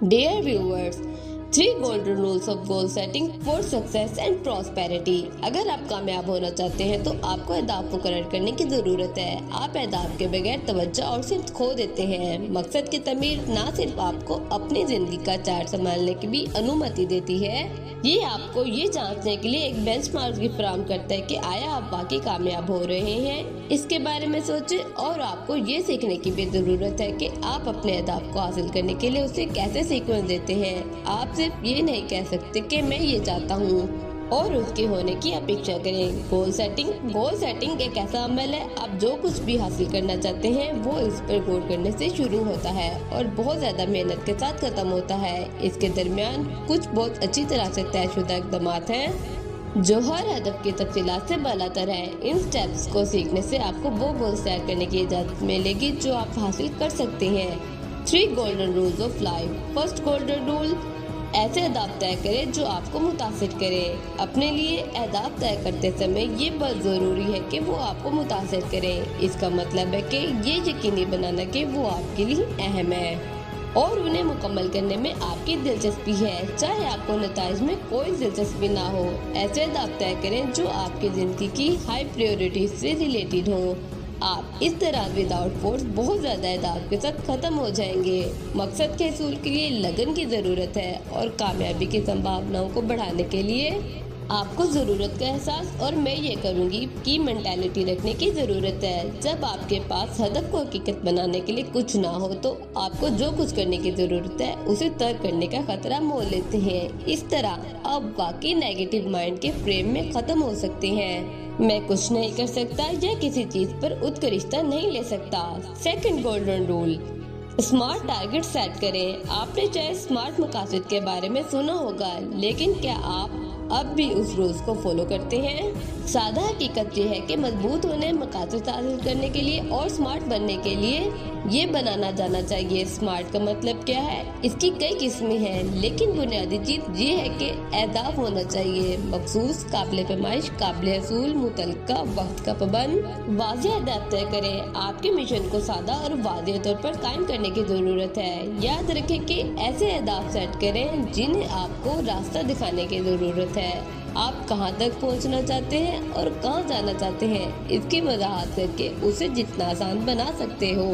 Dear viewers, 3 golden rules of goal setting for success and prosperity। अगर आप कामयाब होना चाहते हैं तो आपको अहदाफ मुकर्रर करने की जरूरत है। आप अहदाफ के बगैर तवज्जो और सिर्फ खो देते हैं। मकसद की तमीर ना सिर्फ आपको अपनी जिंदगी का चार्ट संभालने की भी अनुमति देती है, ये आपको ये जांचने के लिए एक बेंचमार्क भी फराहम करता है कि आया आप वाकई कामयाब हो रहे हैं। इसके बारे में सोचें और आपको ये सीखने की भी जरूरत है कि आप अपने अहदाफ को हासिल करने के लिए उसे कैसे सीक्वेंस देते हैं। आप सिर्फ ये नहीं कह सकते कि मैं ये चाहता हूँ और उसके होने की अपेक्षा करें। गोल सेटिंग एक ऐसा अमल है, आप जो कुछ भी हासिल करना चाहते हैं वो इस पर गौर करने से शुरू होता है और बहुत ज्यादा मेहनत के साथ खत्म होता है। इसके दरमियान कुछ बहुत अच्छी तरह से तयशुदा इक़दाम हैं जो हर हदफ की तफसीलात से बालातर है। इन स्टेप्स को सीखने से आपको वो गोल्स तैयार करने की इजाजत मिलेगी जो आप हासिल कर सकते हैं। 3 golden rules of life. First golden rule, ऐसे अहदाफ तय करें जो आपको मुतासिर करें। अपने लिए अहदाफ तय करते समय ये बहुत ज़रूरी है कि वो आपको मुतासिर करें। इसका मतलब है कि ये यकीनी बनाना कि वो आपके लिए अहम है और उन्हें मुकम्मल करने में आपकी दिलचस्पी है, चाहे आपको नताइज में कोई दिलचस्पी ना हो। ऐसे अहदाफ तय करें जो आपकी ज़िंदगी की हाई प्रायोरिटी से रिलेटेड हो। आप इस तरह विदाउट फोर्स बहुत ज्यादा अहदाफ के साथ खत्म हो जाएंगे। मकसद के हसूल के लिए लगन की जरूरत है और कामयाबी की संभावनाओं को बढ़ाने के लिए आपको जरूरत का एहसास और मैं ये करूँगी की मेंटालिटी रखने की जरूरत है। जब आपके पास हदफ को हकीकत बनाने के लिए कुछ ना हो तो आपको जो कुछ करने की जरूरत है उसे तर्क करने का खतरा मोल लेते हैं। इस तरह आप वाकई नेगेटिव माइंड के फ्रेम में खत्म हो सकते हैं। मैं कुछ नहीं कर सकता या किसी चीज पर उत्कृष्टता नहीं ले सकता। Second golden rule, smart target set करें। आपने चाहे स्मार्ट मकासद के बारे में सुना होगा, लेकिन क्या आप अब भी उस रूल्स को फॉलो करते हैं? सादा हकीकत ये है कि मजबूत होने, मकासद हासिल करने के लिए और स्मार्ट बनने के लिए ये बनाना जाना चाहिए। स्मार्ट का मतलब क्या है? इसकी कई किस्में हैं, लेकिन बुनियादी चीज ये है कि अहदाफ होना चाहिए मखसूस, काबिल पैमाइश, काबिल हसूल, मुतल्लका, वक्त का पाबंद। वाज़ेह अहदाफ तय करें। आपके मिशन को सादा और वाज़ेह तौर पर कायम करने की जरूरत है। याद रखें कि ऐसे अहदाफ सेट करें जिन्हें आपको रास्ता दिखाने की जरूरत है। आप कहां तक पहुंचना चाहते हैं और कहां जाना चाहते हैं, इसकी वजाहत करके उसे जितना आसान बना सकते हो।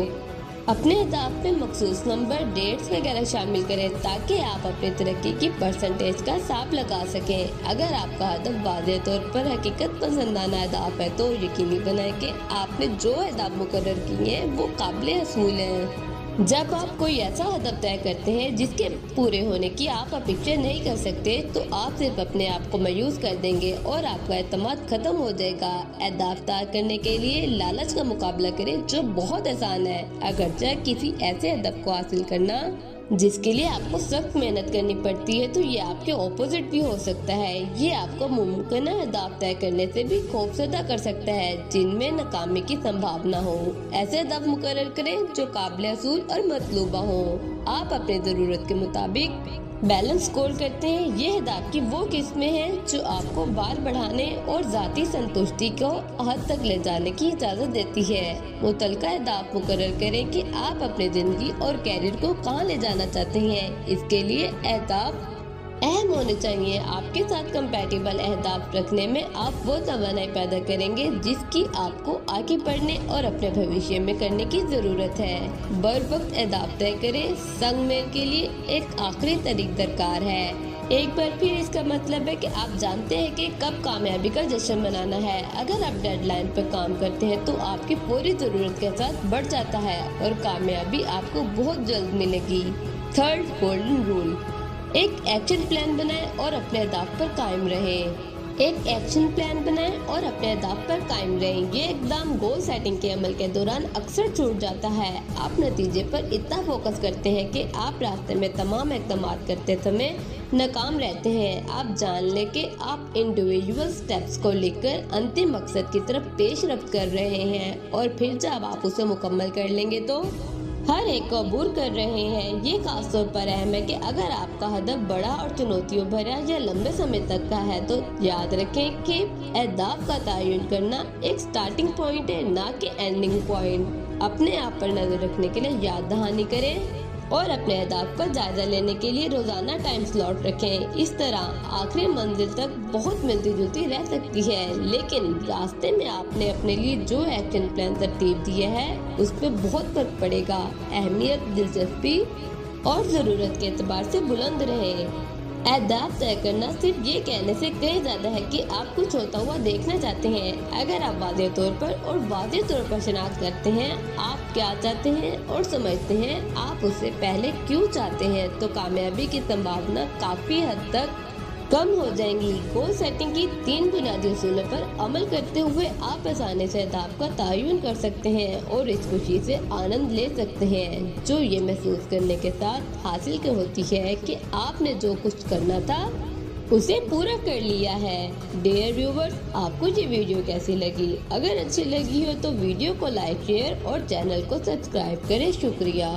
अपने अहदाफ में मखसूस नंबर, डेट्स वगैरह शामिल करें ताकि आप अपनी तरक्की की परसेंटेज का हिसाब लगा सकें। अगर आपका हदफ वाज़ेह तौर पर हकीकत पसंदाना अहदाफ है तो यकीनी बनाएं कि आपने जो अहदाफ मुकर्रर किए हैं वो काबिल हसूल हैं। जब आप कोई ऐसा हदफ तय करते हैं जिसके पूरे होने की आप अपेक्षा नहीं कर सकते तो आप सिर्फ अपने आप को मायूस कर देंगे और आपका एतमाद खत्म हो जाएगा। अहदाफ तय करने के लिए लालच का मुकाबला करें जो बहुत आसान है। अगरचे किसी ऐसे हदफ को हासिल करना जिसके लिए आपको सख्त मेहनत करनी पड़ती है तो ये आपके ऑपोजिट भी हो सकता है। ये आपको मुमकिन अहदाफ तय करने से भी खौफजदा कर सकता है जिनमें नाकामी की संभावना हो। ऐसे अहदाफ मुकर्रर करें जो काबिल हसूल और मतलूबा हो। आप अपने जरूरत के मुताबिक बैलेंस स्कोर करते हैं। ये अहदाफ की वो किस्में हैं जो आपको बार बढ़ाने और जाती संतुष्टि को हद तक ले जाने की इजाजत देती है। मुतल्लका अहदाफ मुकर्रर करें कि आप अपनी जिंदगी और कैरियर को कहां ले जाना चाहते हैं। इसके लिए अहदाफ अहम होने चाहिए। आपके साथ कंपैटिबल अहदाफ रखने में आप वो तवानाई पैदा करेंगे जिसकी आपको आगे बढ़ने और अपने भविष्य में करने की जरूरत है। बर वक्त अहदाफ तय करें। संग मेल के लिए एक आखिरी तारीख दरकार है। एक बार फिर इसका मतलब है कि आप जानते हैं कि कब कामयाबी का जश्न मनाना है। अगर आप डेडलाइन पर काम करते हैं तो आपकी पूरी जरूरत के साथ बढ़ जाता है और कामयाबी आपको बहुत जल्द मिलेगी। थर्ड गोल्डन रूल, एक एक्शन प्लान बनाएं और अपने अहदाफ पर कायम रहें। एक एक्शन प्लान बनाएं और अपने अहदाफ पर कायम रहें। ये इक़दाम गोल सेटिंग के अमल के दौरान अक्सर छूट जाता है। आप नतीजे पर इतना फोकस करते हैं कि आप रास्ते में तमाम इक़दाम करते समय नाकाम रहते हैं। आप जान लें कि आप इंडिविजुअल स्टेप्स को लेकर अंतिम मकसद की तरफ पेश रफ्त कर रहे हैं और फिर जब आप उसे मुकम्मल कर लेंगे तो हर एक को अबूर कर रहे हैं। ये खास तौर पर अहम है कि अगर आपका हदफ बड़ा और चुनौतियों भरा या लंबे समय तक का है तो याद रखें कि अहदाफ का तयन करना एक स्टार्टिंग पॉइंट है, ना कि एंडिंग पॉइंट। अपने आप पर नजर रखने के लिए याद दहानी करें और अपने अहदाफ पर जायजा लेने के लिए रोजाना टाइम स्लॉट रखें। इस तरह आखिरी मंजिल तक बहुत मिलती जुलती रह सकती है, लेकिन रास्ते में आपने अपने लिए जो एक्शन प्लान तरतीब दिया है उस पर बहुत फर्क पड़ेगा। अहमियत, दिलचस्पी और जरूरत के एतबार से बुलंद रहे। अहदाफ तय करना सिर्फ ये कहने से कहीं ज्यादा है कि आप कुछ होता हुआ देखना चाहते हैं। अगर आप वाज़ेह तौर पर और वाज़ेह तौर पर शनाख्त करते हैं आप क्या चाहते हैं और समझते हैं आप उससे पहले क्यों चाहते हैं, तो कामयाबी की संभावना काफी हद तक कम हो जाएंगी। गोल सेटिंग की 3 बुनियादी उसूलों पर अमल करते हुए आप आसानी से अहदाफ का तयन कर सकते हैं और इस खुशी से आनंद ले सकते हैं जो ये महसूस करने के साथ हासिल कर होती है कि आपने जो कुछ करना था उसे पूरा कर लिया है। डियर व्यूवर्स, आपको ये वीडियो कैसी लगी? अगर अच्छी लगी हो तो वीडियो को लाइक, शेयर और चैनल को सब्सक्राइब करें। शुक्रिया।